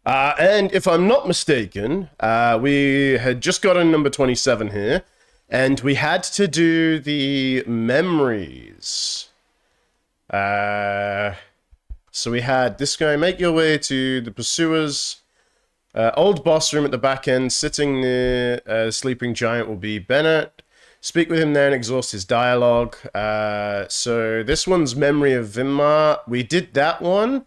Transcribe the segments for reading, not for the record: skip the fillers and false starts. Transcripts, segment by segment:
And if I'm not mistaken, we had just gotten number 27 here, and we had to do the memories. So we had this guy, make your way to the pursuers. Old boss room at the back end, sitting near sleeping giant will be Bennett. Speak with him there and exhaust his dialogue. So this one's Memory of Vimar. We did that one.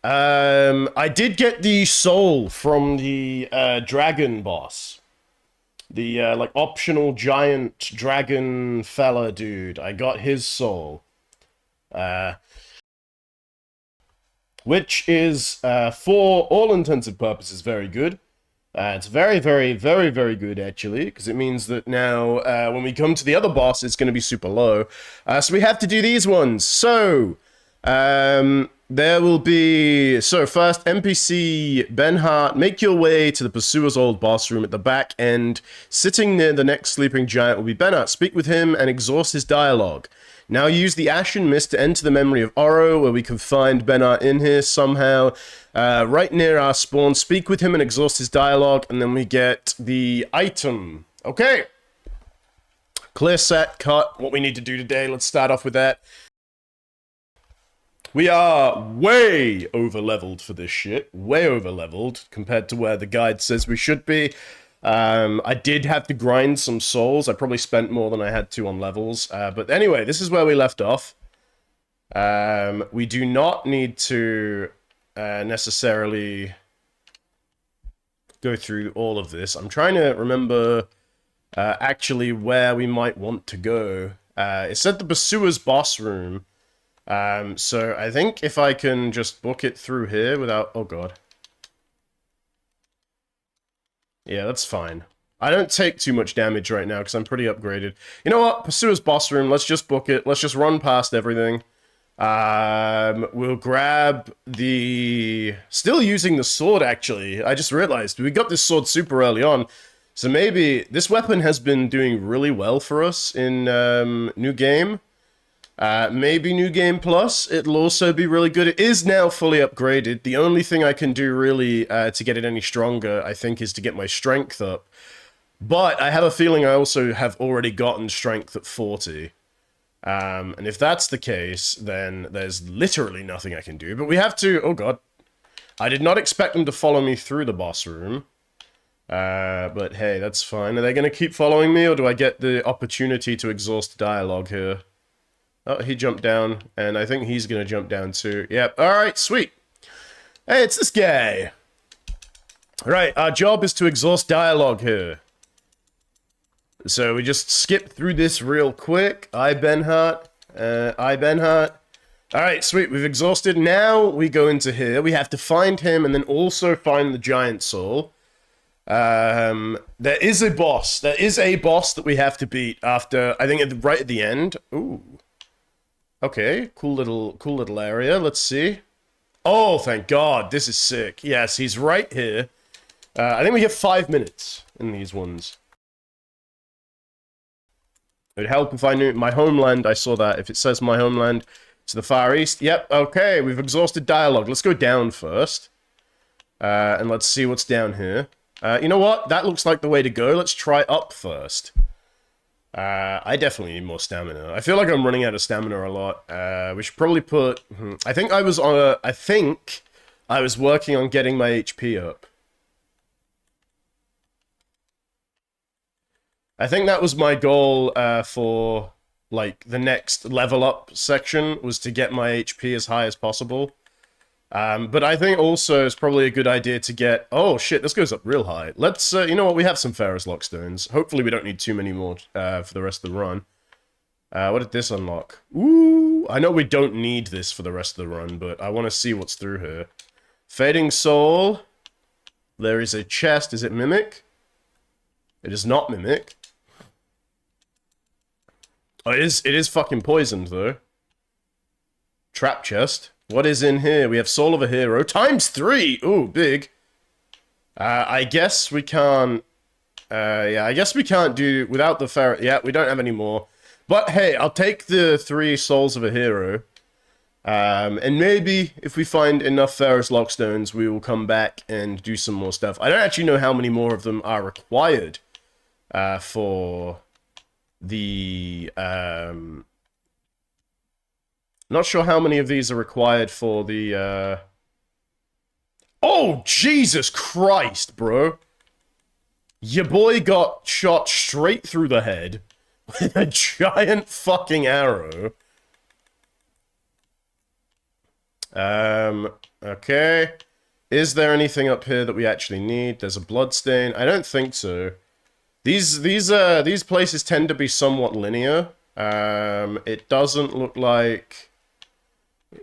I did get the soul from the dragon boss. The like optional giant dragon fella dude. I got his soul. Which is, for all intents and purposes, very good. It's very, very, very, very good, actually, because it means that now, when we come to the other boss, it's going to be super low. So we have to do these ones. So, there will be... So, first, NPC Benhart, make your way to the Pursuer's old boss room at the back end. Sitting near the next sleeping giant will be Benhart. Speak with him and exhaust his dialogue. Now use the Ashen Mist to enter the memory of Oro, where we can find Benhart in here somehow. Right near our spawn, speak with him and exhaust his dialogue, and then we get the item. Okay. Clear, set, cut. What we need to do today, let's start off with that. We are way over-leveled for this shit. Way over-leveled compared to where the guide says we should be. I did have to grind some souls. I probably spent more than I had to on levels. But anyway, this is where we left off. We do not need to necessarily go through all of this. I'm trying to remember actually where we might want to go. It said the Pursuer's boss room. So I think if I can just book it through here without... Oh god. Yeah, that's fine. I don't take too much damage right now because I'm pretty upgraded. You know what? Pursuer's boss room. Let's just book it. Let's just run past everything. We'll grab the... Still using the sword, actually. I just realized we got this sword super early on. So maybe this weapon has been doing really well for us in New Game. Maybe New Game Plus, it'll also be really good. It is now fully upgraded. The only thing I can do really to get it any stronger, I think, is to get my strength up. But I have a feeling I also have already gotten strength at 40. And if that's the case, then there's literally nothing I can do. But we have to... Oh god. I did not expect them to follow me through the boss room. But hey, that's fine. Are they going to keep following me, or do I get the opportunity to exhaust dialogue here? Oh, he jumped down, and I think he's going to jump down too. Yep, alright, sweet. Hey, it's this guy. Right, our job is to exhaust dialogue here. So we just skip through this real quick. I Benhart. Alright, sweet, we've exhausted. Now we go into here. We have to find him, and then also find the giant soul. There is a boss. There is a boss that we have to beat after, I think, right at the end. Ooh. Okay, cool little area. Let's see. Oh, thank God. This is sick. Yes, he's right here. I think we get 5 minutes in these ones. It would help if I knew my homeland. I saw that. If it says my homeland, to the far east. Yep, okay. We've exhausted dialogue. Let's go down first. And let's see what's down here. You know what? That looks like the way to go. Let's try up first. I definitely need more stamina. I feel like I'm running out of stamina a lot. We should probably put... I think I was working on getting my HP up. I think that was my goal for, like, the next level up section, was to get my HP as high as possible. But I think also it's probably a good idea to get... Oh, shit, this goes up real high. Let's, you know what, we have some Ferrous Lockstones. Hopefully we don't need too many more for the rest of the run. What did this unlock? Ooh, I know we don't need this for the rest of the run, but I want to see what's through here. Fading Soul. There is a chest. Is it Mimic? It is not Mimic. Oh, it is fucking poisoned, though. Trap chest. What is in here? We have Soul of a Hero. ×3! Ooh, big. I guess we can't... yeah, I guess we can't do... Without the ferret... Yeah, we don't have any more. But hey, I'll take the 3 Souls of a Hero. And maybe if we find enough Ferrous Lockstones, we will come back and do some more stuff. I don't actually know how many more of them are required for the... not sure how many of these are required for the... Oh, Jesus Christ, bro. Your boy got shot straight through the head with a giant fucking arrow. Okay. Is there anything up here that we actually need? There's a bloodstain. I don't think so. These places tend to be somewhat linear. It doesn't look like...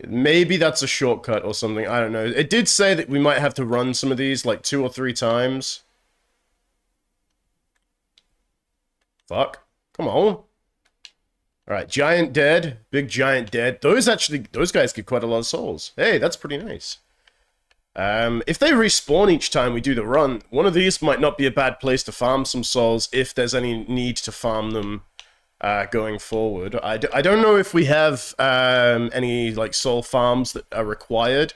Maybe that's a shortcut or something. I don't know. It did say that we might have to run some of these like 2 or 3 times. Fuck. Come on. Alright, giant dead. Big giant dead. Those guys give quite a lot of souls. Hey, that's pretty nice. If they respawn each time we do the run, one of these might not be a bad place to farm some souls if there's any need to farm them going forward. I don't know if we have any like soul farms that are required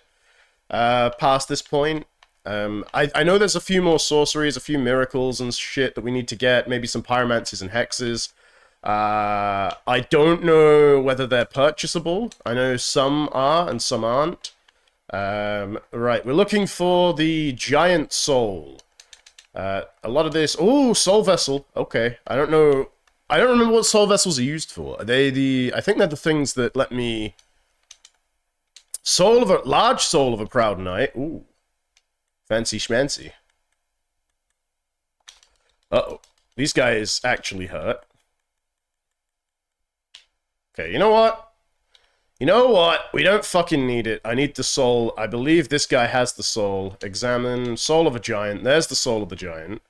past this point. I know there's a few more sorceries, a few miracles and shit that we need to get, maybe some pyromancies and hexes. I don't know whether they're purchasable. I know some are and some aren't. Right, we're looking for the giant soul. A lot of this... Oh, soul vessel. Okay, I don't know... I don't remember what soul vessels are used for. Are they the... I think they're the things that let me... Large soul of a proud knight. Ooh. Fancy schmancy. Uh-oh. These guys actually hurt. Okay, you know what? You know what? We don't fucking need it. I need the soul. I believe this guy has the soul. Examine. Soul of a giant. There's the soul of the giant.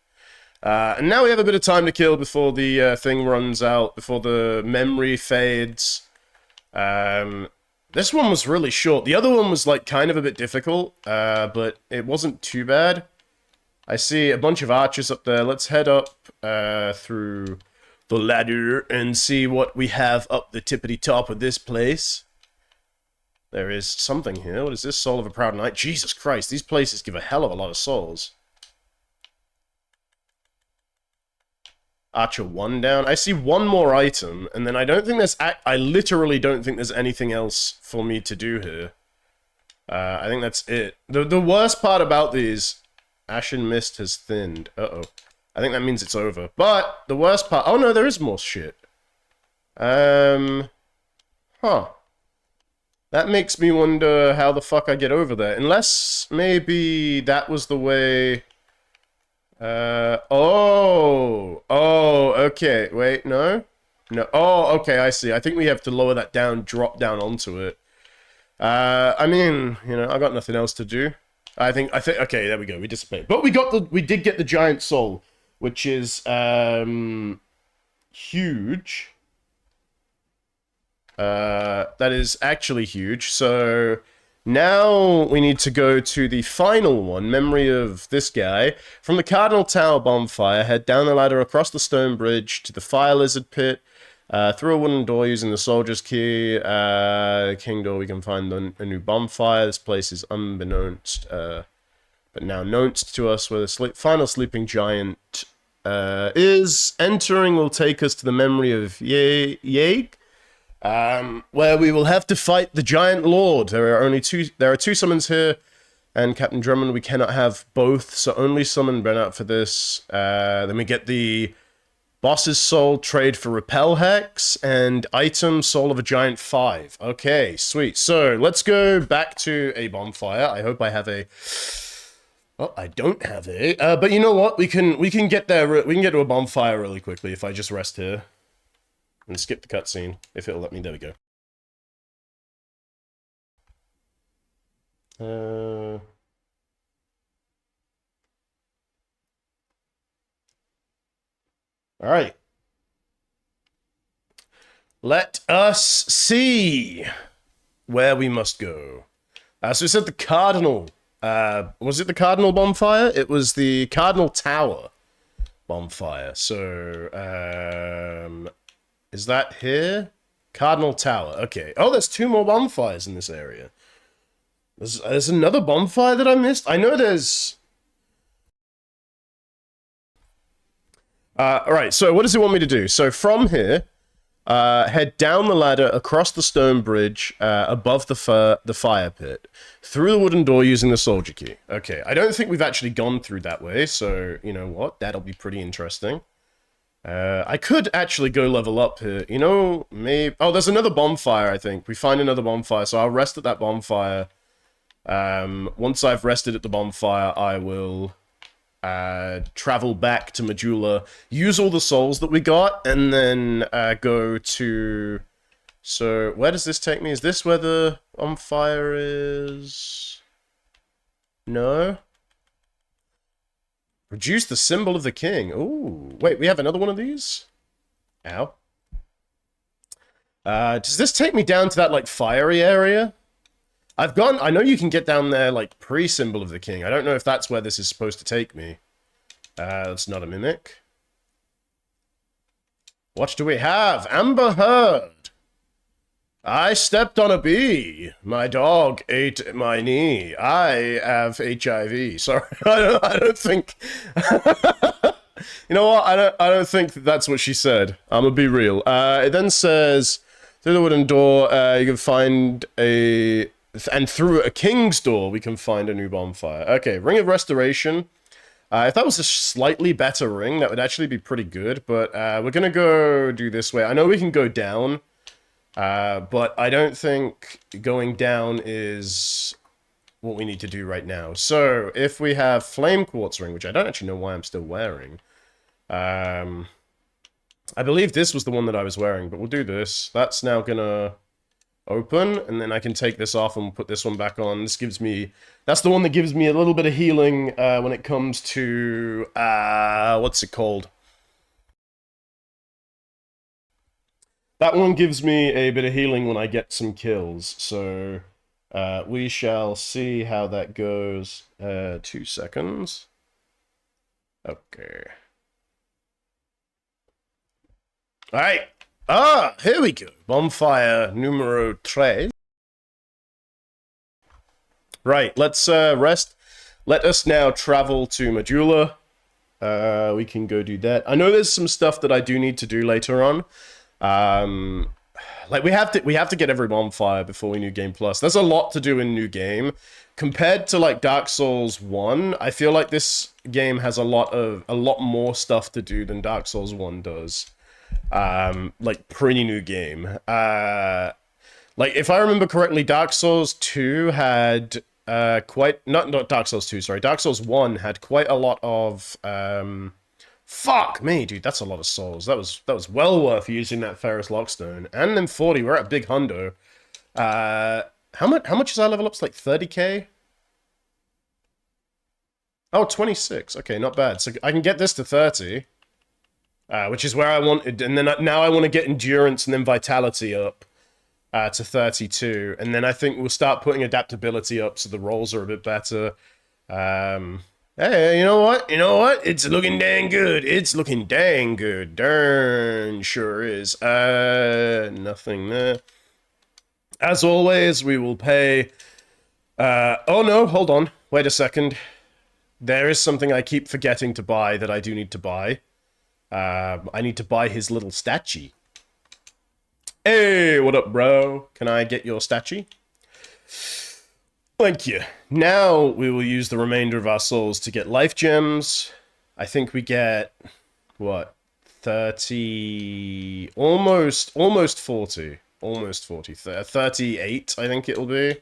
And now we have a bit of time to kill before the thing runs out, before the memory fades. This one was really short. The other one was, like, kind of a bit difficult, but it wasn't too bad. I see a bunch of archers up there. Let's head up through the ladder and see what we have up the tippity top of this place. There is something here. What is this? Soul of a proud knight. Jesus Christ, these places give a hell of a lot of souls. Archer 1 down. I see one more item, and then I don't think there's... I literally don't think there's anything else for me to do here. I think that's it. The worst part about these... Ashen mist has thinned. Uh-oh. I think that means it's over. But, the worst part... Oh, no, there is more shit. Huh. That makes me wonder how the fuck I get over there. Unless, maybe that was the way... Oh, okay, wait, no? No, oh, okay, I see. I think we have to lower that down, drop down onto it. I mean, you know, I got nothing else to do. I think, okay, there we go, we dissipated. But we did get the giant soul, which is, huge. That is actually huge, so... Now we need to go to the final one, memory of this guy. From the Cardinal Tower bonfire, head down the ladder across the stone bridge to the fire lizard pit, through a wooden door using the soldier's key. King door, we can find a new bonfire. This place is unbeknownst, but now knownst to us, where the final sleeping giant is. Entering will take us to the memory of Yeg. Where we will have to fight the Giant Lord. There are two summons here, and Captain Drummond, we cannot have both, so only summon Brennart for this. Then we get the Boss's Soul, trade for Repel Hex, and item Soul of a Giant 5. Okay, sweet. So, let's go back to a bonfire. I hope I have a... Oh, I don't have a... but you know what? We can get there... We can get to a bonfire really quickly if I just rest here. And skip the cutscene, if it'll let me. There we go. Alright. Let us see where we must go. So we said the Cardinal. Was it the Cardinal bonfire? It was the Cardinal Tower bonfire. So, is that here? Cardinal Tower. Okay. Oh, there's 2 more bonfires in this area. There's another bonfire that I missed? I know there's... Alright, so what does it want me to do? So from here, head down the ladder, across the stone bridge, above the fire pit, through the wooden door using the soldier key. Okay, I don't think we've actually gone through that way, so you know what? That'll be pretty interesting. I could actually go level up here. You know, maybe... Oh, there's another bonfire, I think. We find another bonfire, so I'll rest at that bonfire. Once I've rested at the bonfire, I will... travel back to Majula, use all the souls that we got, and then go to... So, where does this take me? Is this where the bonfire is? No? Reduce the symbol of the king. Ooh, wait, we have another one of these? Ow. Does this take me down to that, like, fiery area? I know you can get down there, like, pre-symbol of the king. I don't know if that's where this is supposed to take me. That's not a mimic. What do we have? Amber Heard. I stepped on a bee. My dog ate my knee. I have HIV. Sorry, I don't think... You know what? I don't think that's what she said. I'm gonna be real. It then says, through the wooden door, you can find a... And through a king's door, we can find a new bonfire. Okay, Ring of Restoration. If that was a slightly better ring, that would actually be pretty good. But we're going to go do this way. I know we can go down. But I don't think going down is what we need to do right now. So, if we have Flame Quartz Ring, which I don't actually know why I'm still wearing. I believe this was the one that I was wearing, but we'll do this. That's now going to... open, and then I can take this off and put this one back on. This gives me... That's the one that gives me a little bit of healing when it comes to... what's it called? That one gives me a bit of healing when I get some kills, so... we shall see how that goes. 2 seconds. Okay. Alright. Ah, here we go. Bonfire numero 3. Right, let's rest. Let us now travel to Majula. We can go do that. I know there's some stuff that I do need to do later on. Like we have to get every bonfire before we New Game Plus. There's a lot to do in New Game. Compared to like Dark Souls 1, I feel like this game has a lot more stuff to do than Dark Souls 1 does. Like pretty new game. Like if I remember correctly, Dark Souls 2 had not Dark Souls 2, sorry, Dark Souls 1 had quite a lot of fuck me, dude, that's a lot of souls. That was well worth using that Ferrous Lockstone. And then 40, we're at a big hundo. How much is our level up? It's like 30k? Oh, 26. Okay, not bad. So I can get this to 30. Which is where I wanted, and then now I want to get endurance and then vitality up to 32, and then I think we'll start putting adaptability up so the rolls are a bit better. Hey, you know what? It's looking dang good. It's looking dang good. Darn sure is. Nothing there. As always, we will pay... oh no, hold on. Wait a second. There is something I keep forgetting to buy that I do need to buy. I need to buy his little statue. Hey, what up, bro? Can I get your statue? Thank you. Now we will use the remainder of our souls to get life gems. I think we get, what, 30... Almost 40. Almost 40. 38, I think it'll be.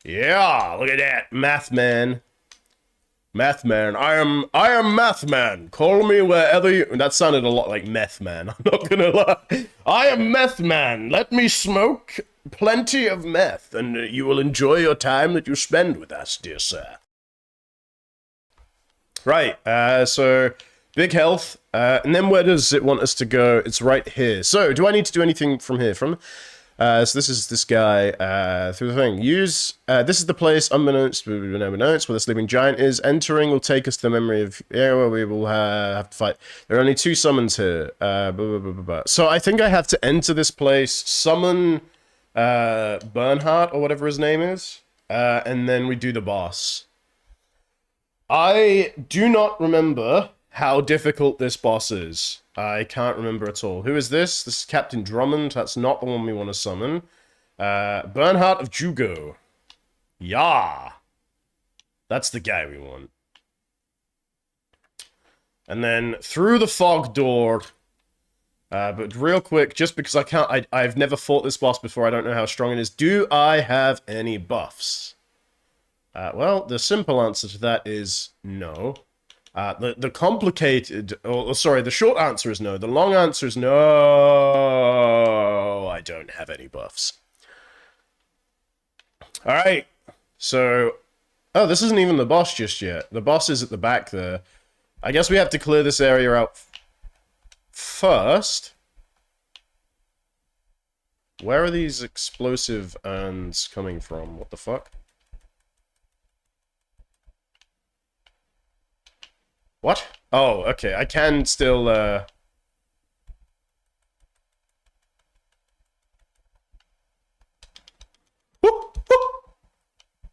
Yeah, look at that. Math man. Math man, I am Math man. Call me wherever you... That sounded a lot like Meth man, I'm not gonna lie. I am Meth man. Let me smoke plenty of meth, and you will enjoy your time that you spend with us, dear sir. Right, so... Big health, and then where does it want us to go? It's right here. So, do I need to do anything from here? So this is this guy through the thing. Use this is the place unbeknownst where the sleeping giant is. Entering will take us to the memory of where we will have to fight. There are only 2 summons here. So I think I have to enter this place, summon Bernhardt or whatever his name is, and then we do the boss. I do not remember how difficult this boss is. I can't remember at all. Who is this? This is Captain Drummond. That's not the one we want to summon. Bernhardt of Jugo. Yeah. That's the guy we want. And then through the fog door. But real quick, just because I can't... I've never fought this boss before. I don't know how strong it is. Do I have any buffs? Well, the simple answer to that is no. The complicated, sorry, the short answer is no. The long answer is no. I don't have any buffs. All right. So, oh, this isn't even the boss just yet. The boss is at the back there. I guess we have to clear this area out first. Where are these explosive urns coming from? What the fuck? What? Oh, okay. I can still,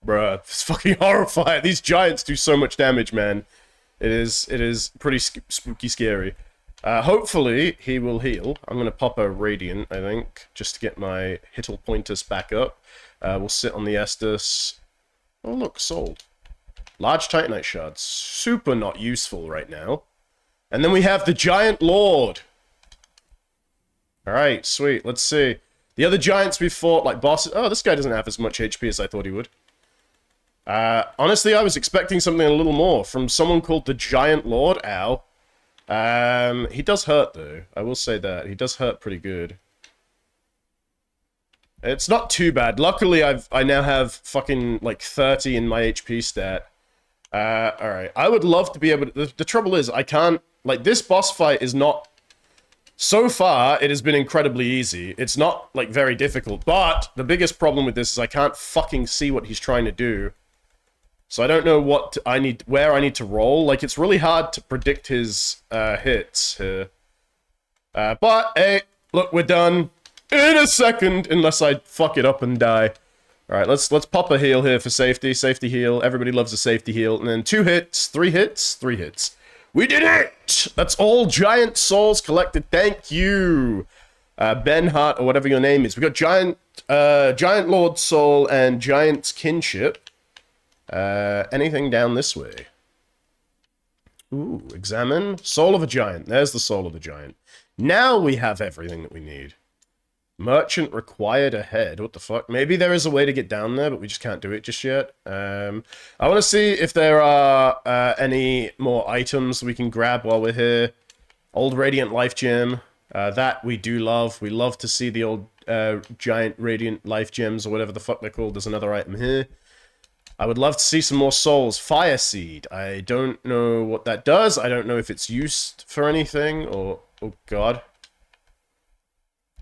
Bruh, it's fucking horrifying. These giants do so much damage, man. It is pretty spooky scary. Hopefully, he will heal. I'm gonna pop a Radiant, I think, just to get my Hittle Pointus back up. We'll sit on the Estus. Oh, look, sold. Large Titanite shards. Super not useful right now. And then we have the Giant Lord. Alright, sweet. Let's see. The other giants we fought, like bosses... Oh, this guy doesn't have as much HP as I thought he would. Honestly, I was expecting something a little more from someone called the Giant Lord. Ow. He does hurt, though. I will say that. He does hurt pretty good. It's not too bad. Luckily, I now have fucking, like, 30 in my HP stat. Alright. I would love to be able to... The trouble is, I can't... Like, this boss fight is not... So far, it has been incredibly easy. It's not, like, very difficult. But, the biggest problem with this is I can't fucking see what he's trying to do. So I don't know what where I need to roll. Like, it's really hard to predict his, hits here. But, hey, look, we're done. In a second, unless I fuck it up and die. Alright, let's pop a heal here for safety. Safety heal. Everybody loves a safety heal. And then 2 hits, 3 hits, 3 hits. We did it! That's all giant souls collected. Thank you, Bernhardt, or whatever your name is. We got Giant Lord Soul and Giant's Kinship. Anything down this way? Ooh, examine. Soul of a Giant. There's the Soul of the Giant. Now we have everything that we need. Merchant required ahead. What the fuck? Maybe there is a way to get down there, but we just can't do it just yet. I want to see if there are any more items we can grab while we're here. Old Radiant Life Gem. That we do love. We love to see the old giant Radiant Life Gems, or whatever the fuck they're called. There's another item here. I would love to see some more souls. Fire Seed. I don't know what that does. I don't know if it's used for anything, or... Oh, God.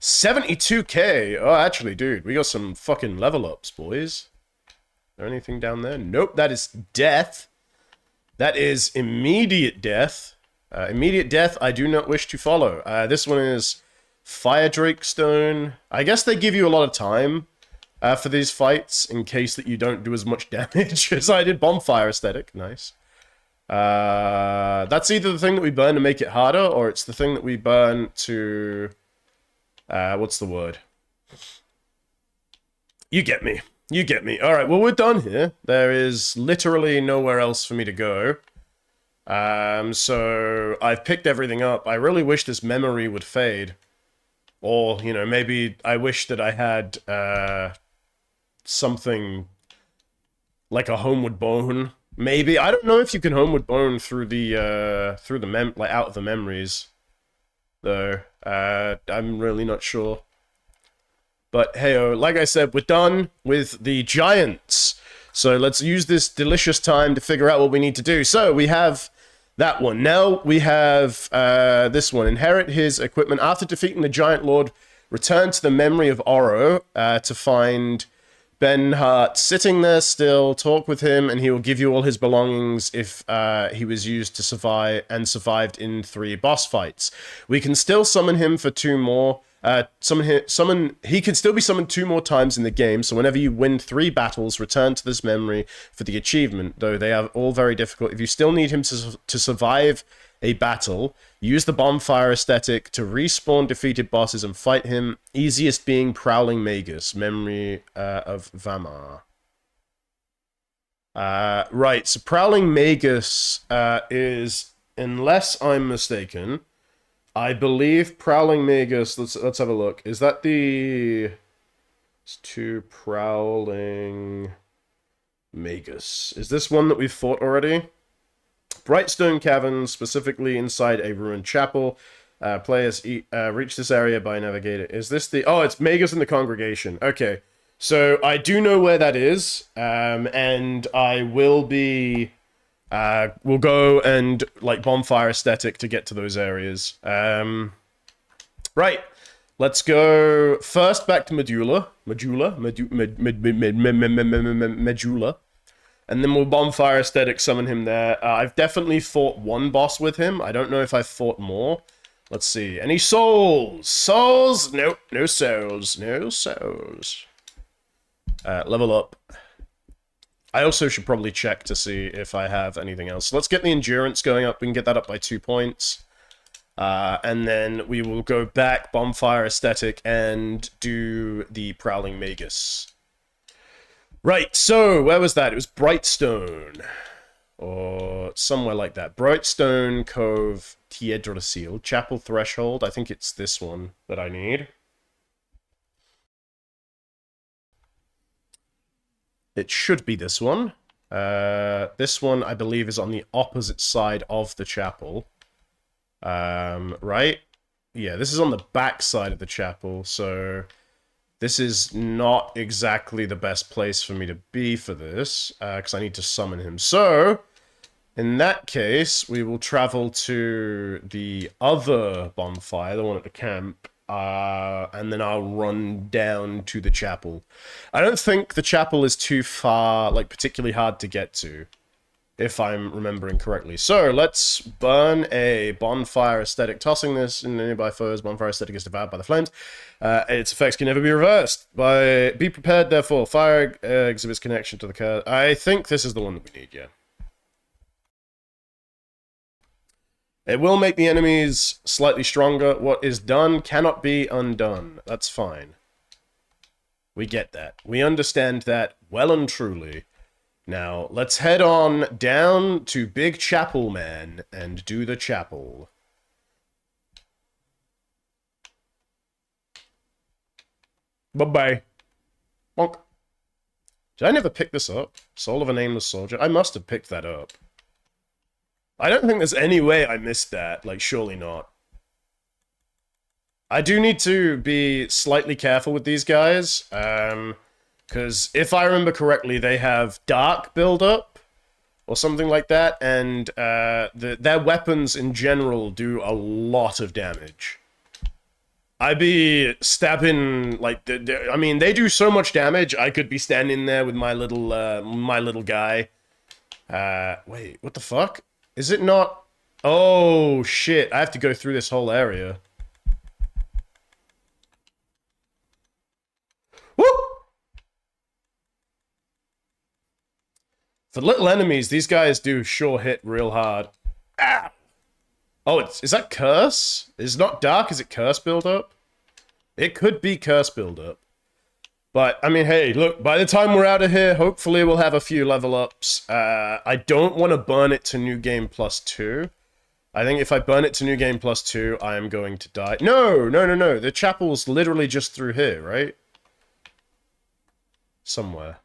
72k! Oh, actually, dude, we got some fucking level ups, boys. Is there anything down there? Nope, that is death. That is immediate death. Immediate death I do not wish to follow. This one is Fire Drake Stone. I guess they give you a lot of time for these fights, in case that you don't do as much damage as I did. Bonfire Aesthetic, nice. That's either the thing that we burn to make it harder, or it's the thing that we burn to... what's the word? You get me. You get me. Alright, well, we're done here. There is literally nowhere else for me to go. So I've picked everything up. I really wish this memory would fade. Or, you know, maybe I wish that I had, something like a Homeward Bone. Maybe. I don't know if you can Homeward Bone through the like, out of the memories. Though. I'm really not sure. But hey-oh, like I said, we're done with the giants. So let's use this delicious time to figure out what we need to do. So we have that one. Now we have this one. Inherit his equipment. After defeating the Giant Lord, return to the memory of Oro to find Ben Hart sitting there still, talk with him, and he will give you all his belongings if he was used to survive and survived in 3 boss fights. We can still summon him for 2 more. He can still be summoned 2 more times in the game, so whenever you win 3 battles, return to this memory for the achievement, though they are all very difficult. If you still need him to survive a battle, use the bonfire aesthetic to respawn defeated bosses and fight him, easiest being Prowling Magus, memory of Vamar. Right, so Prowling Magus is, unless I'm mistaken, I believe Prowling Magus, let's have a look. Is that the... It's 2 Prowling Magus. Is this one that we've fought already? Brightstone Caverns, specifically inside a ruined chapel. Players reach this area by navigating. Is this the... Oh, it's Magus in the Congregation. Okay. So, I do know where that is. And I will be... we'll go and, like, bonfire aesthetic to get to those areas. Right. Let's go first back to Medulla. And then we'll bonfire aesthetic summon him there. I've definitely fought 1 boss with him. I don't know if I've fought more. Let's see. Any souls? Souls? Nope. No souls. No souls. Level up. I also should probably check to see if I have anything else. So let's get the endurance going up. We can get that up by 2 points. And then we will go back, bonfire aesthetic, and do the Prowling Magus. Right, so where was that? It was Brightstone. Or somewhere like that. Brightstone Cove, Tiedrasil, Chapel Threshold. I think it's this one that I need. It should be this one. This one, I believe, is on the opposite side of the chapel. Right? Yeah, this is on the back side of the chapel, so... This is not exactly the best place for me to be for this, because I need to summon him. So, in that case, we will travel to the other bonfire, the one at the camp, and then I'll run down to the chapel. I don't think the chapel is too far, like, particularly hard to get to, if I'm remembering correctly. So, let's burn a bonfire aesthetic. Tossing this in nearby foes, bonfire aesthetic is devoured by the flames. Its effects can never be reversed. Be prepared, therefore. Fire exhibits connection to the curse. I think this is the one that we need, yeah. It will make the enemies slightly stronger. What is done cannot be undone. That's fine. We get that. We understand that well and truly. Now, let's head on down to Big Chapel Man and do the chapel. Bye-bye. Bonk. Did I never pick this up? Soul of a Nameless Soldier? I must have picked that up. I don't think there's any way I missed that. Like, surely not. I do need to be slightly careful with these guys. Because if I remember correctly, they have dark build-up or something like that, and their weapons in general do a lot of damage. I be stabbing, like, I mean, they do so much damage, I could be standing there with my little guy. Wait, what the fuck? Is it not? Oh, shit, I have to go through this whole area. Woo! For little enemies, these guys do sure hit real hard. Ah! Oh, is that curse? It's not dark, is it curse build-up? It could be curse build-up. But, I mean, hey, look, by the time we're out of here, hopefully we'll have a few level-ups. I don't want to burn it to New Game Plus 2. I think if I burn it to New Game Plus 2, I am going to die. No! The chapel's literally just through here, right? Somewhere.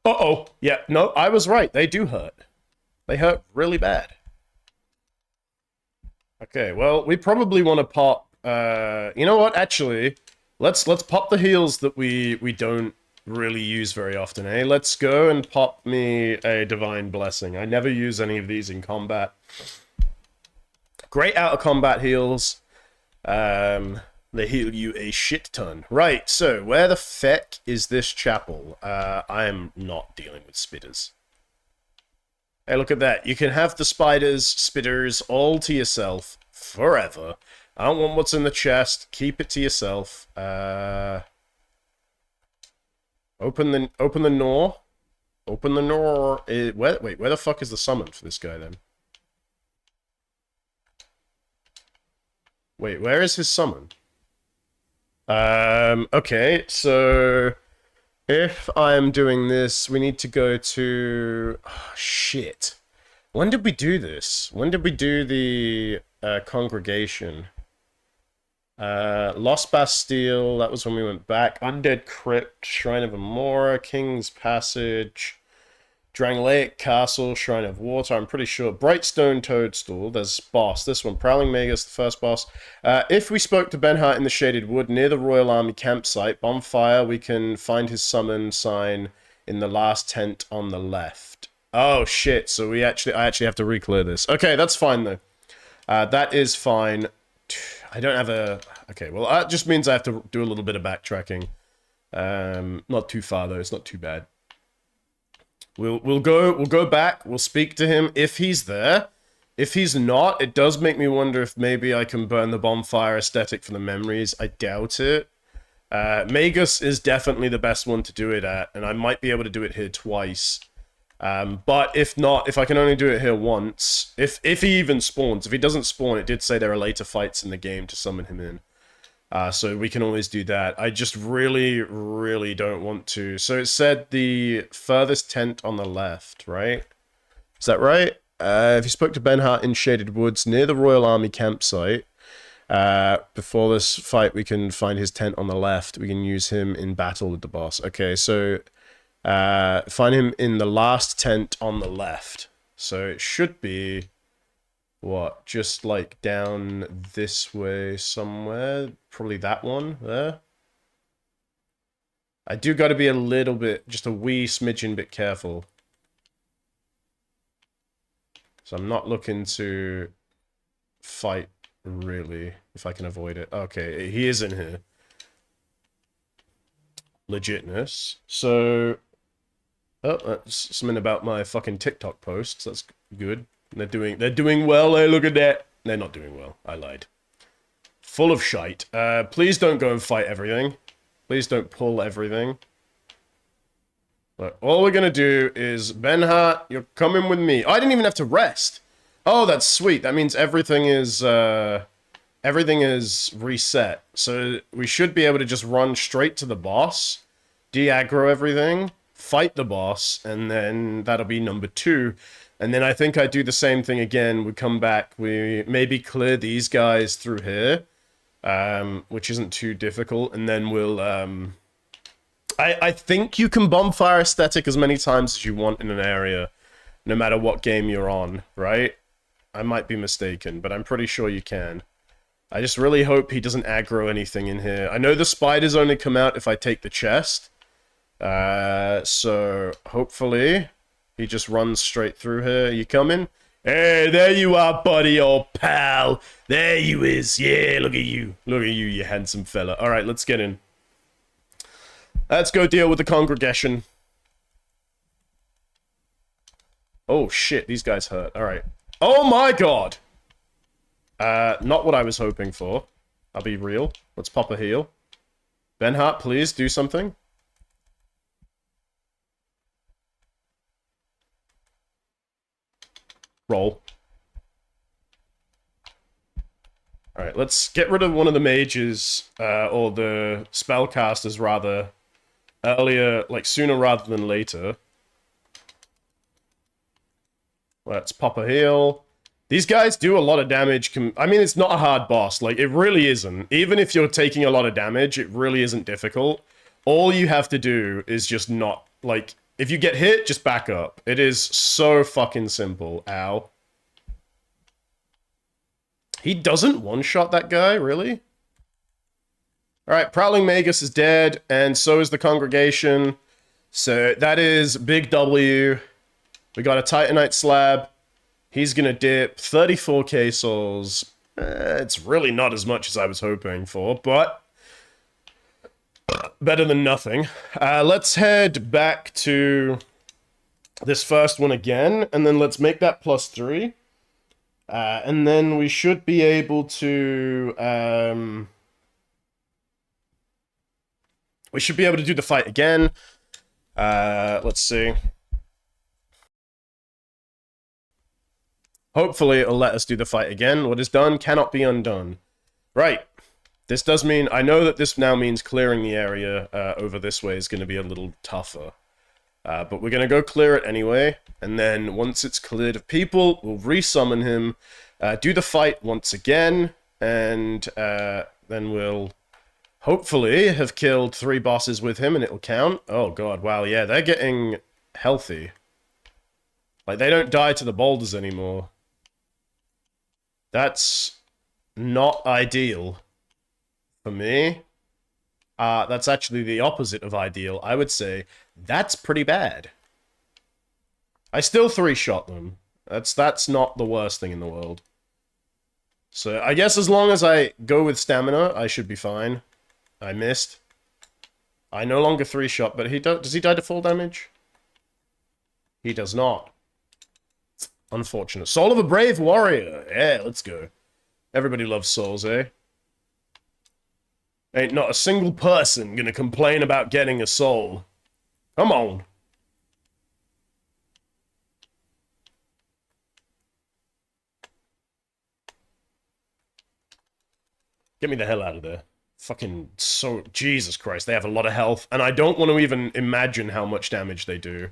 Uh-oh. Yeah, no, I was right. They do hurt. They hurt really bad. Okay, well, we probably want to pop... you know what? Actually, let's pop the heals that we don't really use very often, eh? Let's go and pop me a Divine Blessing. I never use any of these in combat. Great out of combat heals. They heal you a shit ton. Right, so where the feck is this chapel? I am not dealing with spitters. Hey, look at that. You can have the spiders, spitters, all to yourself forever. I don't want what's in the chest. Keep it to yourself. Open the door. Open the door. Wait, where the fuck is the summon for this guy then? Wait, where is his summon? Okay, so if I'm doing this, we need to go to... Oh, shit. When did we do this? When did we do the congregation? Lost Bastille, that was when we went back. Undead Crypt, Shrine of Amora, King's Passage, Drangleic Castle, Shrine of Water, I'm pretty sure. Brightstone Toadstool, there's boss. This one, Prowling Magus, the first boss. If we spoke to Benhart in the Shaded Wood near the Royal Army campsite, bonfire, we can find his summon sign in the last tent on the left. Oh shit, so I actually have to re-clear this. Okay, that's fine though. That is fine. I don't have a... Okay, well that just means I have to do a little bit of backtracking. Not too far though, it's not too bad. We'll go back, we'll speak to him if he's there. If he's not, it does make me wonder if maybe I can burn the bonfire aesthetic for the memories. I doubt it. Magus is definitely the best one to do it at, and I might be able to do it here twice. But if not, if I can only do it here once, if he even spawns, if he doesn't spawn, it did say there are later fights in the game to summon him in. So we can always do that. I just really, really don't want to. So it said the furthest tent on the left, right? Is that right? If you spoke to Benhart in Shaded Woods near the Royal Army campsite, before this fight, we can find his tent on the left. We can use him in battle with the boss. Okay, so find him in the last tent on the left. So it should be... What? Just like down this way somewhere? Probably that one there. I do got to be a little bit, just a wee smidgen bit careful. So I'm not looking to fight, really, if I can avoid it. Okay, he is in here. Legitness. So... Oh, that's something about my fucking TikTok posts. That's good. They're doing well. Hey, look at that. They're not doing well. I lied. Full of shite. Please don't go and fight everything. Please don't pull everything. But all we're gonna do is, Benhart, you're coming with me. Oh, I didn't even have to rest. Oh, that's sweet. That means everything is reset. So we should be able to just run straight to the boss, de-aggro everything, fight the boss, and then that'll be number 2. And then I think I do the same thing again. We come back, we maybe clear these guys through here, which isn't too difficult, and then we'll... I think you can bonfire aesthetic as many times as you want in an area, no matter what game you're on, right? I might be mistaken, but I'm pretty sure you can. I just really hope he doesn't aggro anything in here. I know the spiders only come out if I take the chest, so hopefully... He just runs straight through here. You coming? Hey, there you are, buddy, old pal. There you is. Yeah, look at you. Look at you, you handsome fella. All right, let's get in. Let's go deal with the congregation. Oh, shit. These guys hurt. All right. Oh, my God. Not what I was hoping for. I'll be real. Let's pop a heal. Benhart, please do something. Roll. Alright, let's get rid of one of the mages, or the spellcasters rather, earlier, like sooner rather than later. Let's pop a heal. These guys do a lot of damage. I mean, it's not a hard boss. Like, it really isn't. Even if you're taking a lot of damage, it really isn't difficult. All you have to do is just not, like... If you get hit, just back up. It is so fucking simple. Ow. He doesn't one-shot that guy, really? Alright, Prowling Magus is dead, and so is the congregation. So that is big W. We got a Titanite slab. He's gonna dip 34k souls. It's really not as much as I was hoping for, but better than nothing. Let's head back to this first one again, and then let's make that +3. And then we should be able to... we should be able to do the fight again. Let's see. Hopefully it'll let us do the fight again. What is done cannot be undone. Right. This does mean... I know that this now means clearing the area over this way is going to be a little tougher. But we're going to go clear it anyway. And then once it's cleared of people, we'll resummon him, do the fight once again, and then we'll hopefully have killed 3 bosses with him and it'll count. Oh god, wow, yeah, they're getting healthy. Like, they don't die to the boulders anymore. That's not ideal for me. That's actually the opposite of ideal. I would say that's pretty bad. I still 3-shot them. That's not the worst thing in the world. So I guess as long as I go with stamina, I should be fine. I missed. I no longer 3-shot, but does he die to full damage? He does not. Unfortunate. Soul of a Brave Warrior. Yeah, let's go. Everybody loves souls, eh? Ain't not a single person gonna complain about getting a soul. Come on. Get me the hell out of there. Fucking so... Jesus Christ, they have a lot of health, and I don't want to even imagine how much damage they do.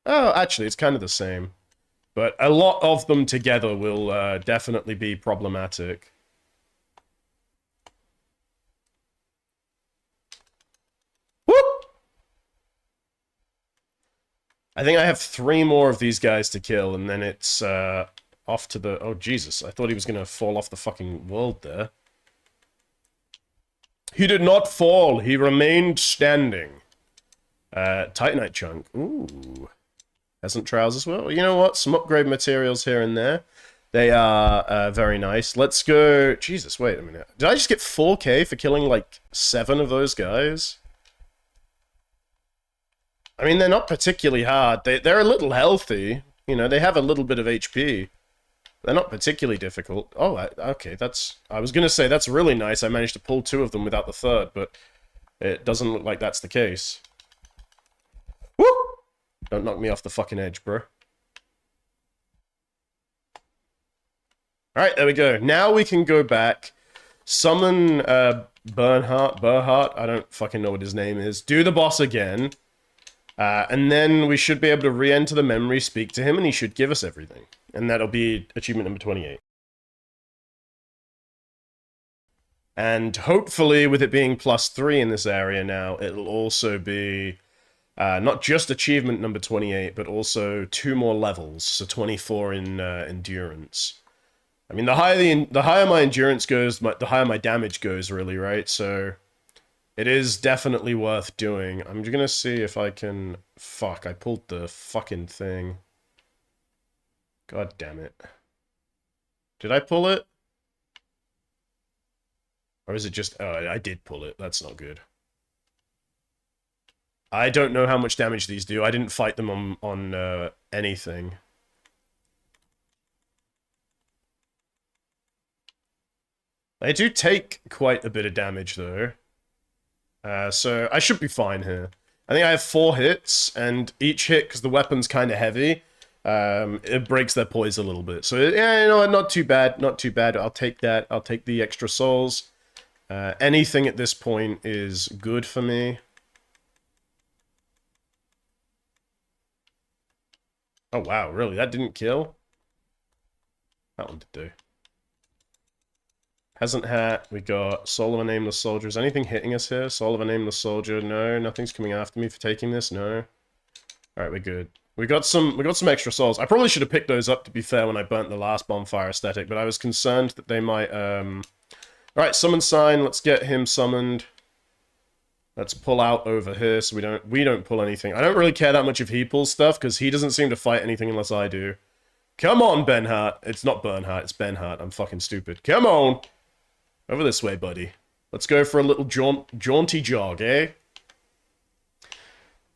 Oh, actually, it's kind of the same. But a lot of them together will definitely be problematic. Whoop! I think I have 3 more of these guys to kill, and then it's off to the... Oh, Jesus. I thought he was going to fall off the fucking world there. He did not fall. He remained standing. Titanite chunk. Ooh. Peasant trousers. Well, you know what? Some upgrade materials here and there. They are very nice. Let's go... Jesus, wait a minute. Did I just get 4k for killing, like, 7 of those guys? I mean, they're not particularly hard. They're a little healthy. You know, they have a little bit of HP. They're not particularly difficult. Oh, okay, that's... I was going to say, that's really nice. I managed to pull 2 of them without the 3rd, but it doesn't look like that's the case. Woo! Don't knock me off the fucking edge, bro. Alright, there we go. Now we can go back, summon Burhart, I don't fucking know what his name is, do the boss again, and then we should be able to re-enter the memory, speak to him, and he should give us everything. And that'll be achievement number 28. And hopefully, with it being +3 in this area now, it'll also be... not just achievement number 28, but also 2 more levels, so 24 in endurance. I mean, the higher my endurance goes, the higher my damage goes, really, right? So it is definitely worth doing. I'm gonna see if I can... Fuck, I pulled the fucking thing. God damn it. Did I pull it? Or is it just... Oh, I did pull it. That's not good. I don't know how much damage these do. I didn't fight them on anything. They do take quite a bit of damage, though. So I should be fine here. I think I have 4 hits, and each hit, because the weapon's kind of heavy, it breaks their poise a little bit. So, yeah, you know, not too bad, not too bad. I'll take that. I'll take the extra souls. Anything at this point is good for me. Oh, wow, really? That didn't kill? That one did do. Peasant hat, we got Soul of a Nameless Soldier. Is anything hitting us here? Soul of a Nameless Soldier, no. Nothing's coming after me for taking this, no. Alright, we're good. We got some extra souls. I probably should have picked those up, to be fair, when I burnt the last bonfire aesthetic, but I was concerned that they might, Alright, summon sign, let's get him summoned. Let's pull out over here so we don't pull anything. I don't really care that much if he pulls stuff, because he doesn't seem to fight anything unless I do. Come on, Benhart. It's not Bernhardt, it's Benhart. I'm fucking stupid. Come on! Over this way, buddy. Let's go for a little jaunty jog, eh?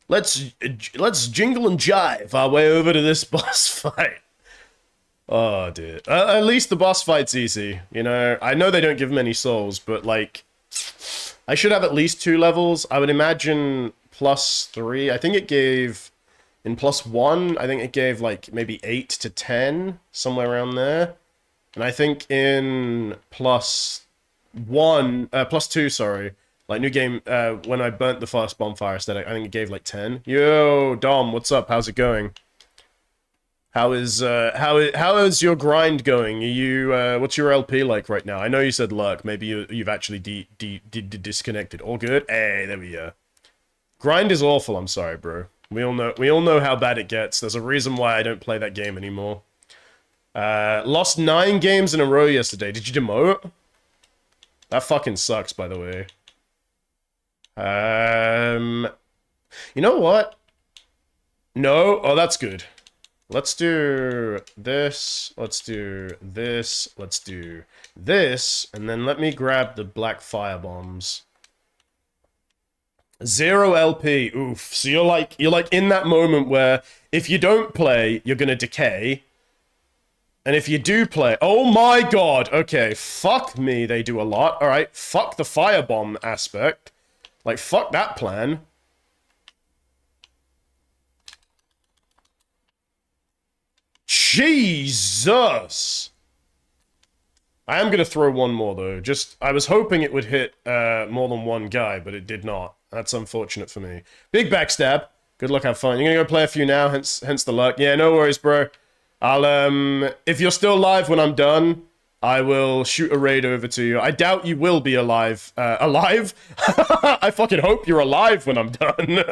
Let's jingle and jive our way over to this boss fight. Oh, dear. At least the boss fight's easy, you know? I know they don't give many souls, but, like... I should have at least 2 levels. I would imagine +3. I think it gave... In +1, I think it gave, like, maybe 8 to 10, somewhere around there. And I think in +2, sorry, like, new game, when I burnt the first bonfire aesthetic, I think it gave, like, 10. Yo, Dom, what's up? How's it going? How is your grind going? Are you, what's your LP like right now? I know you said luck. Maybe you've actually disconnected. All good? Hey, there we go. Grind is awful, I'm sorry, bro. We all know how bad it gets. There's a reason why I don't play that game anymore. Lost 9 games in a row yesterday. Did you demote? That fucking sucks, by the way. You know what? No? Oh, that's good. Let's do this, let's do this, let's do this, and then let me grab the black fire bombs. 0 LP, oof. So you're like in that moment where if you don't play, you're gonna decay. And if you do play, oh my god, okay, fuck me, they do a lot. Alright, fuck the firebomb aspect. Like, fuck that plan. Jesus! I am gonna throw one more though. I was hoping it would hit more than one guy, but it did not. That's unfortunate for me. Big backstab. Good luck, have fun. You're gonna go play a few now, hence the luck. Yeah, no worries, bro. I'll if you're still alive when I'm done, I will shoot a raid over to you. I doubt you will be alive. Alive? I fucking hope you're alive when I'm done.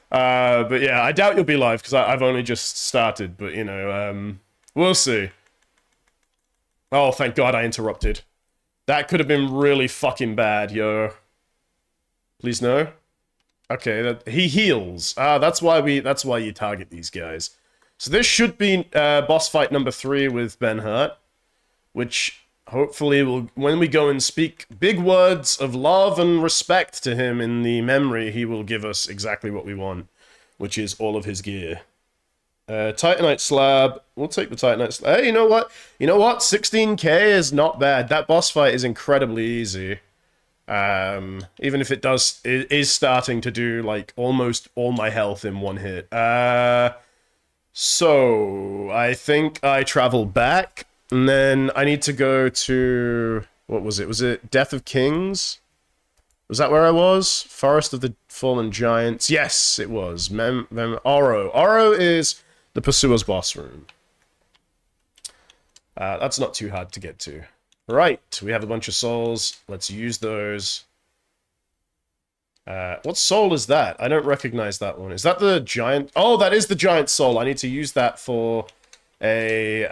But yeah, I doubt you'll be live because I've only just started, but you know, we'll see. Oh, thank God I interrupted. That could have been really fucking bad, yo. Please no. Okay, he heals. That's why you target these guys. So this should be boss fight number 3 with Benhart, which hopefully will, when we go and speak big words of love and respect to him in the memory, he will give us exactly what we want, which is all of his gear. Titanite slab. We'll take the Titanite slab. Hey, you know what? 16k is not bad. That boss fight is incredibly easy. Even if it is starting to do, like, almost all my health in one hit. So, I think I travel back, and then I need to go to... What was it? Was it Death of Kings? Was that where I was? Forest of the Fallen Giants. Yes, it was. Oro. Oro is the Pursuer's boss room. That's not too hard to get to. Right, we have a bunch of souls. Let's use those. What soul is that? I don't recognize that one. Is that the giant? Oh, that is the giant soul. I need to use that for a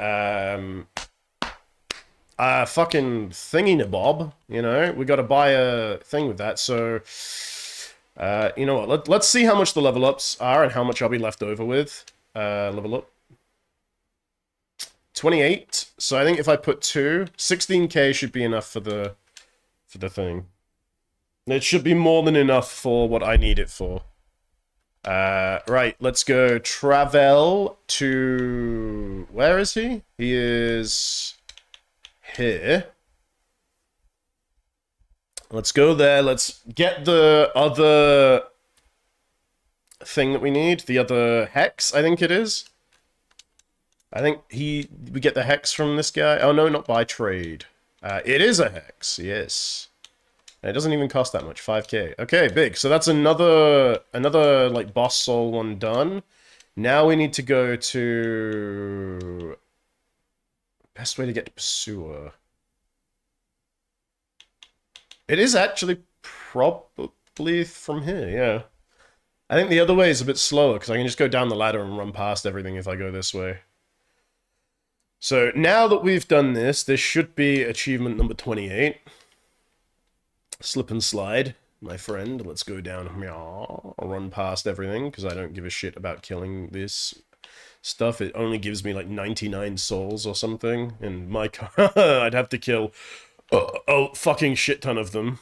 fucking thingy-nabob, you know? We gotta buy a thing with that, so... you know what, let's see how much the level ups are and how much I'll be left over with. Level up. 28, so I think if I put 2, 16k should be enough for the thing. It should be more than enough for what I need it for. Right, let's go travel to... Where is he? He is... here. Let's go there, let's get the other thing that we need. The other hex, I think it is. I think we get the hex from this guy. Oh no, not by trade. It is a hex, yes. And it doesn't even cost that much, 5k. Okay, big. So that's another like boss soul one done. Now we need to go to... Best way to get to Pursuer. It is actually probably from here, yeah. I think the other way is a bit slower, because I can just go down the ladder and run past everything if I go this way. So, now that we've done this, this should be achievement number 28. Slip and slide. my friend. Let's go down. I'll run past everything because I don't give a shit about killing this stuff. It only gives me like 99 souls or something, and my I'd have to kill a fucking shit ton of them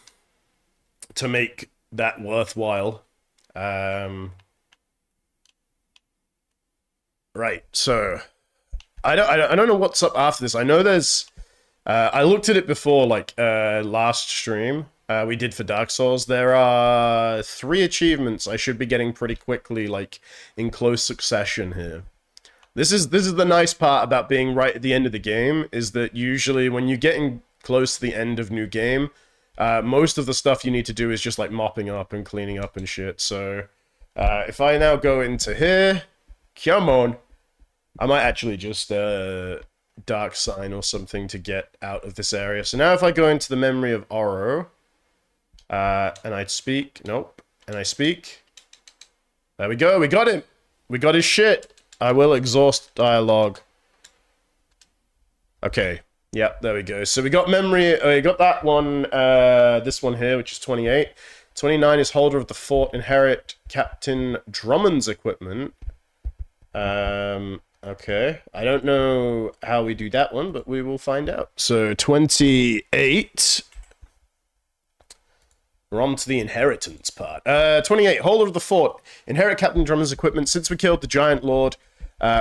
to make that worthwhile. Right, so I don't know what's up after this. I know there's I looked at it before, like last stream we did for Dark Souls. There are 3 achievements I should be getting pretty quickly, like in close succession here. This is the nice part about being right at the end of the game, is that usually when you're getting close to the end of new game, most of the stuff you need to do is just like mopping up and cleaning up and shit. So if I now go into here, come on, I might actually just dark sign or something to get out of this area. So now if I go into the memory of Oro, and I speak, nope, and I speak, there we go, we got him, we got his shit. I will exhaust dialogue. Okay, yep, there we go. So we got memory, we got that one, this one here, which is 28. 29 is holder of the fort, inherit Captain Drummond's equipment. Okay, I don't know how we do that one, but we will find out. So 28. We're on to the inheritance part. 28, holder of the fort, inherit Captain Drummond's equipment. Since we killed the giant lord,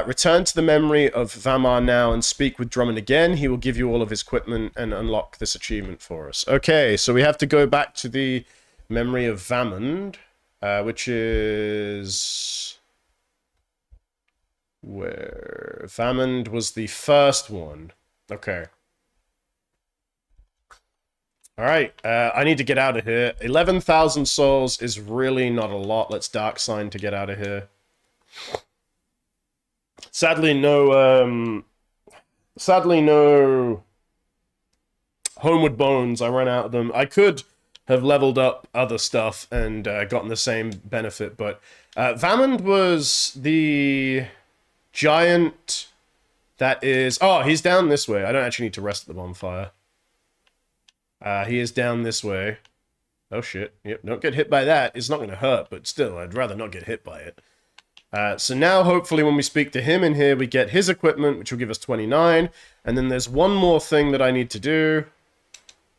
return to the memory of Vamar now and speak with Drummond again. He will give you all of his equipment and unlock this achievement for us. Okay, so we have to go back to the memory of Vamond, which is... where Vamond was the first one. Okay. Alright, I need to get out of here. 11,000 souls is really not a lot. Let's dark sign to get out of here. Sadly, no Homeward Bones. I ran out of them. I could have leveled up other stuff and gotten the same benefit, but Vamond was the giant that is... oh, he's down this way. I don't actually need to rest at the bonfire. He is down this way. Oh shit. Yep, don't get hit by that. It's not going to hurt, but still, I'd rather not get hit by it. So now, hopefully, when we speak to him in here, we get his equipment, which will give us 29. And then there's one more thing that I need to do.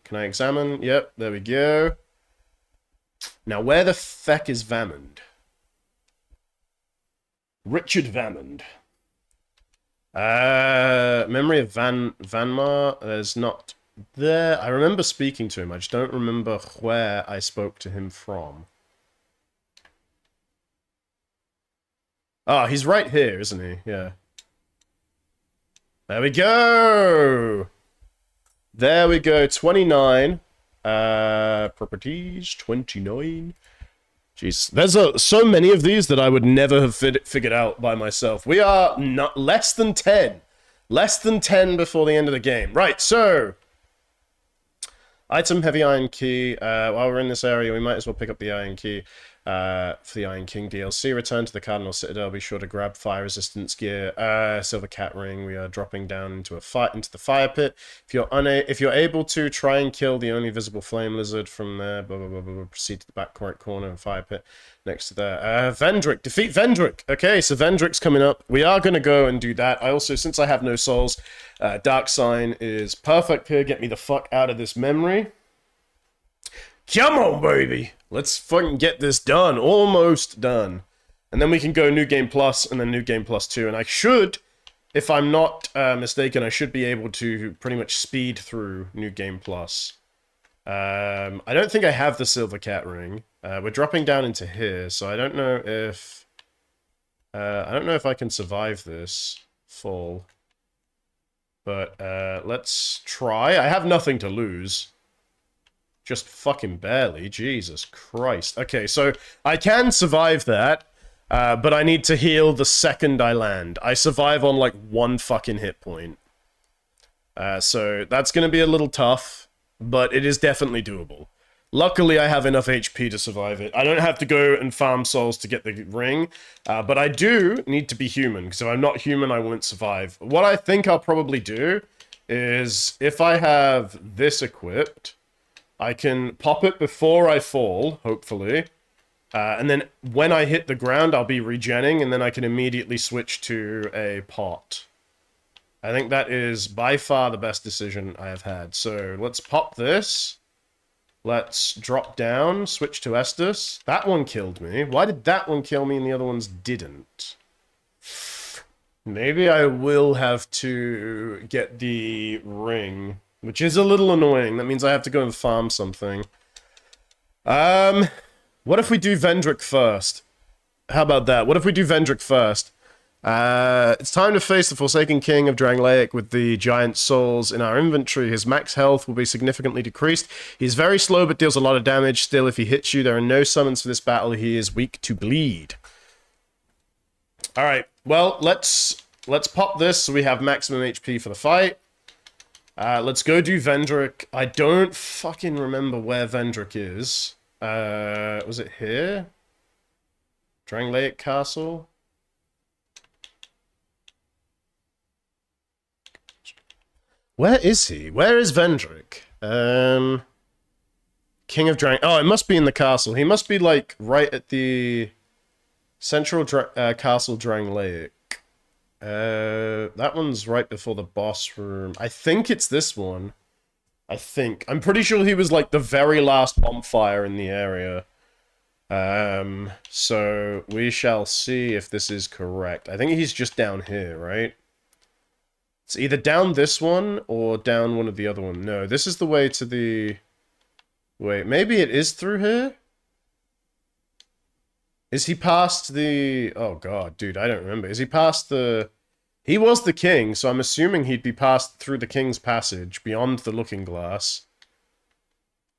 Can I examine? Yep, there we go. Now, where the feck is Vamond? Richard Vamond. Memory of Vanmar. There's not... there. I remember speaking to him. I just don't remember where I spoke to him from. Oh, he's right here, isn't he? Yeah. There we go! There we go. 29. Properties. 29. Jeez. There's so many of these that I would never have figured out by myself. We are not less than 10. Less than 10 before the end of the game. Right, so... item, heavy iron key. While we're in this area, we might as well pick up the iron key for the Iron King DLC. Return to the Cardinal Citadel. Be sure to grab fire resistance gear. Silver cat ring. We are dropping down into the fire pit. If you're able to, try and kill the only visible flame lizard from there. Blah blah blah blah. Proceed to the back right corner and fire pit next to there. Vendrick. Defeat Vendrick. Okay, so Vendrick's coming up. We are gonna go and do that. I also, since I have no souls, Dark Sign is perfect here. Get me the fuck out of this memory. Come on, baby. Let's fucking get this done. Almost done. And then we can go New Game Plus and then New Game Plus 2. And I should, if I'm not mistaken, I should be able to pretty much speed through New Game Plus. I don't think I have the Silver Cat Ring. We're dropping down into here, so I don't know if... I can survive this fall. But let's try. I have nothing to lose. Just fucking barely. Jesus Christ. Okay, so I can survive that, but I need to heal the second I land. I survive on like 1 fucking hit point. So that's going to be a little tough, but it is definitely doable. Luckily, I have enough HP to survive it. I don't have to go and farm souls to get the ring, but I do need to be human, because if I'm not human, I won't survive. What I think I'll probably do is, if I have this equipped, I can pop it before I fall, hopefully. And then when I hit the ground, I'll be regenning, and then I can immediately switch to a pot. I think that is by far the best decision I have had. So let's pop this. Let's drop down, switch to Estus. That one killed me. Why did that one kill me and the other ones didn't? Maybe I will have to get the ring, which is a little annoying. That means I have to go and farm something. What if we do Vendrick first? How about that? What if we do Vendrick first? It's time to face the Forsaken King of Drangleic with the giant souls in our inventory. His max health will be significantly decreased. He's very slow but deals a lot of damage. Still, if he hits you, there are no summons for this battle. He is weak to bleed. Alright, well, let's pop this so we have maximum HP for the fight. Let's go do Vendrick. I don't fucking remember where Vendrick is. Was it here? Drangleic Castle? Where is he? Where is Vendrick? King of Drang... Oh, it must be in the castle. He must be, like, right at the central castle Drangleic. That one's right before the boss room. I think it's this one. I think. I'm pretty sure he was, like, the very last bonfire in the area. So we shall see if this is correct. I think he's just down here, right? It's either down this one or down one of the other one. No, this is the way to the... Wait, maybe it is through here? Is he past the... Oh god, dude, I don't remember. Is he past the... He was the king, so I'm assuming he'd be passed through the king's passage, beyond the looking glass.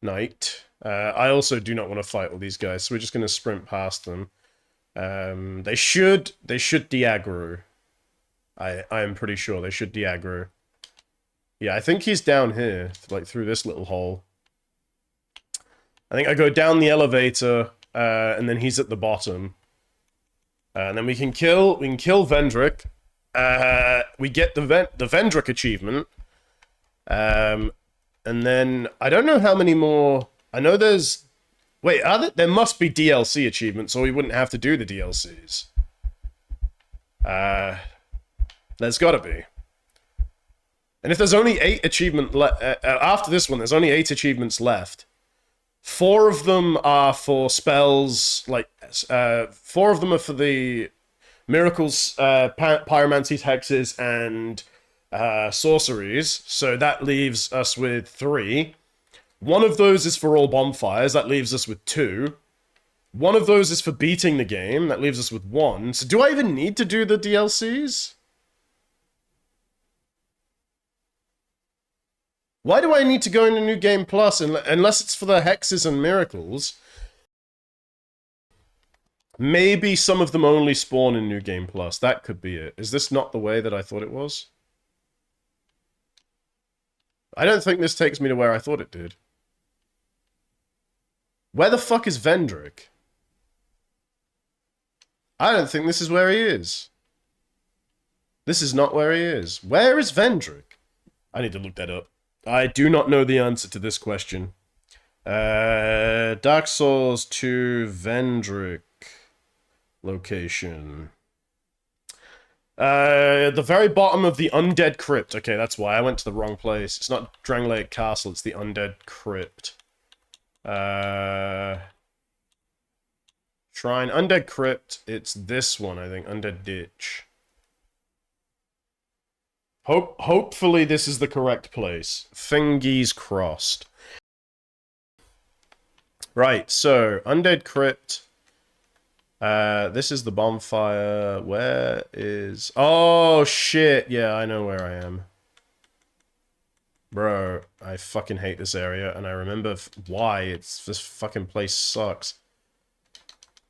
Knight. I also do not want to fight all these guys, so we're just going to sprint past them. They should de-aggro. I am pretty sure they should de-aggro. Yeah, I think he's down here, like through this little hole. I think I go down the elevator, and then he's at the bottom. And then we can kill Vendrick. We get the Vendrick achievement. And then, I don't know how many more... I know there's... Wait, there must be DLC achievements, or we wouldn't have to do the DLCs. There's gotta be. And if there's only 8 achievements left... after this one, there's only 8 achievements left. 4 of them are for spells, like... 4 of them are for the miracles, pyromancies, hexes, and sorceries. So that leaves us with 3. One of those is for all bonfires. That leaves us with 2. One of those is for beating the game. That leaves us with 1. So do I even need to do the DLCs? Why do I need to go into New Game Plus unless it's for the hexes and miracles? Maybe some of them only spawn in New Game Plus. That could be it. Is this not the way that I thought it was? I don't think this takes me to where I thought it did. Where the fuck is Vendrick? I don't think this is where he is. This is not where he is. Where is Vendrick? I need to look that up. I do not know the answer to this question. Dark Souls 2 Vendrick location. The very bottom of the Undead Crypt. Okay, that's why I went to the wrong place. It's not Drangleic Castle, it's the Undead Crypt. Shrine. Undead Crypt. It's this one, I think. Undead Ditch. Hopefully this is the correct place. Fingers crossed. Right, so, Undead Crypt. This is the bonfire. Where is... Oh, shit. Yeah, I know where I am. Bro, I fucking hate this area, and I remember why. This fucking place sucks.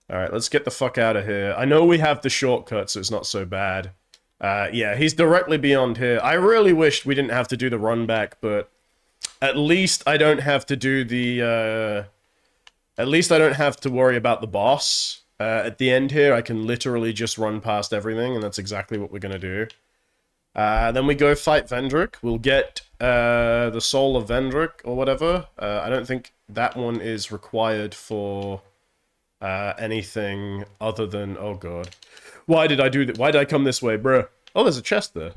Alright, let's get the fuck out of here. I know we have the shortcut, so it's not so bad. Yeah, he's directly beyond here. I really wished we didn't have to do the run back, but at least I don't have to do the, at least I don't have to worry about the boss. At the end here, I can literally just run past everything, and that's exactly what we're gonna do. Then we go fight Vendrick. We'll get the Soul of Vendrick or whatever. I don't think that one is required for anything other than... Oh, God. Why did I do that? Why did I come this way, bruh? Oh, there's a chest there.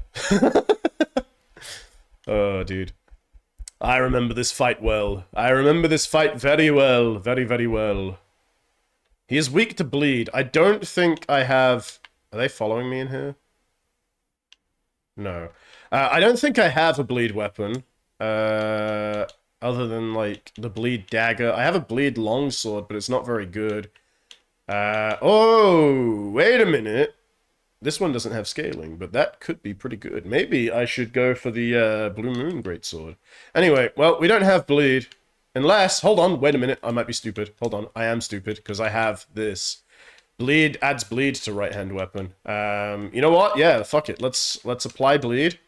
Oh, dude. I remember this fight well. I remember this fight very well. Very, very well. He is weak to bleed. I don't think I have... Are they following me in here? No. I don't think I have a bleed weapon. Other than, like, the bleed dagger. I have a bleed longsword, but it's not very good. Oh, wait a minute. This one doesn't have scaling, but that could be pretty good. Maybe I should go for the Blue Moon Greatsword. Anyway, well, we don't have bleed. Unless, hold on, wait a minute. I might be stupid. Hold on, I am stupid, because I have this. Bleed adds bleed to right-hand weapon. You know what? Yeah, fuck it. Let's apply bleed.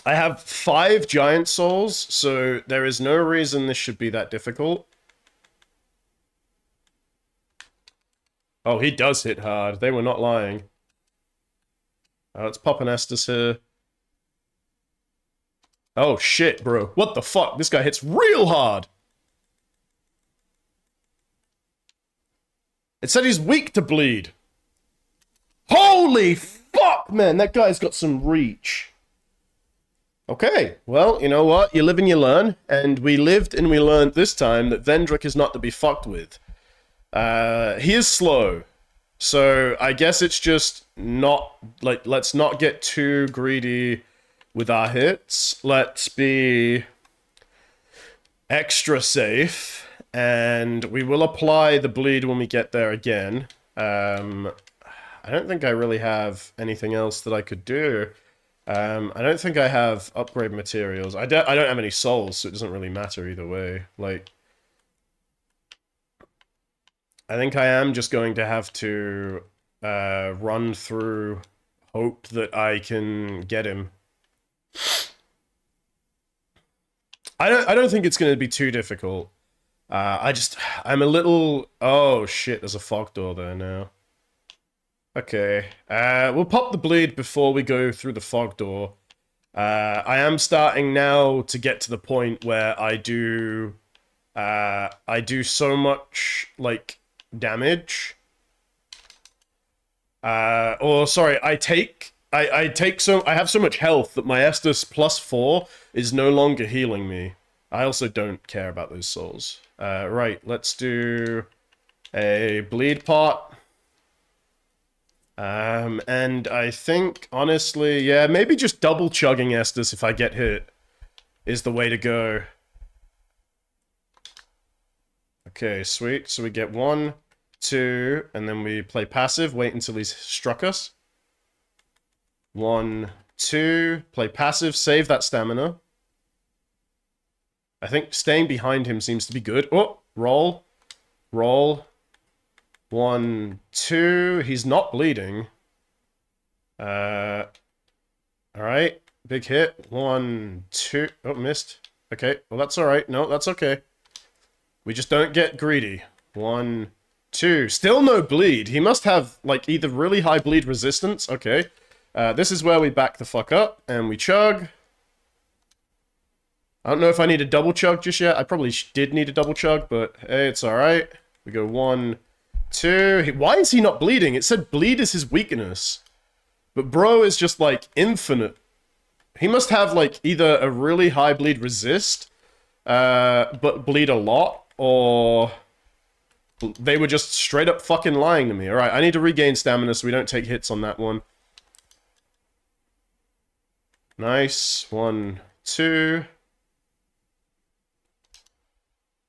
I have 5 giant souls, so there is no reason this should be that difficult. Oh, he does hit hard. They were not lying. Let's pop an Estus here. Oh, shit, bro. What the fuck? This guy hits real hard. It said he's weak to bleed. Holy fuck, man. That guy's got some reach. Okay, well, you know what? You live and you learn. And we lived and we learned this time that Vendrick is not to be fucked with. He is slow. So I guess it's just not, like, let's not get too greedy with our hits. Let's be extra safe. And we will apply the bleed when we get there again. I don't think I really have anything else that I could do. I don't think I have upgrade materials. I don't have any souls, so it doesn't really matter either way. Like, I think I am just going to have to run through, hope that I can get him. I don't think it's going to be too difficult. I'm a little... Oh, shit, there's a fog door there now. Okay, we'll pop the bleed before we go through the fog door. I am starting now to get to the point where I do so much, like, damage. Or, sorry, I have so much health that my Estus +4 is no longer healing me. I also don't care about those souls. Right, let's do a bleed pot. And I think, honestly, yeah, maybe just double chugging Estus if I get hit is the way to go. Okay, sweet. So we get 1, 2, and then we play passive, wait until he's struck us. 1, 2, play passive, save that stamina. I think staying behind him seems to be good. Oh, roll. Roll. 1, 2. He's not bleeding. Alright. Big hit. 1, 2. Oh, missed. Okay. Well, that's alright. No, that's okay. We just don't get greedy. 1, 2. Still no bleed. He must have, like, either really high bleed resistance. Okay. This is where we back the fuck up. And we chug. I don't know if I need a double chug just yet. I probably did need a double chug, but hey, it's alright. We go 1, 2. Why is he not bleeding? It said bleed is his weakness. But bro is just, like, infinite. He must have, like, either a really high bleed resist, but bleed a lot, or they were just straight up fucking lying to me. Alright, I need to regain stamina so we don't take hits on that one. Nice. 1, 2.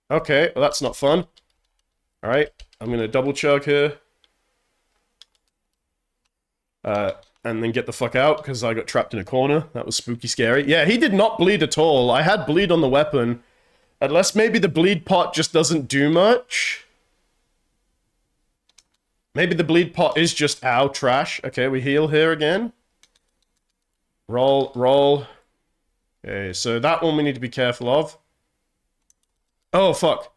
Okay, well that's not fun. Alright, I'm gonna double chug here. And then get the fuck out, because I got trapped in a corner. That was spooky scary. Yeah, he did not bleed at all. I had bleed on the weapon. Unless maybe the bleed pot just doesn't do much. Maybe the bleed pot is just, ow, trash. Okay, we heal here again. Roll, roll. Okay, so that one we need to be careful of. Oh, fuck.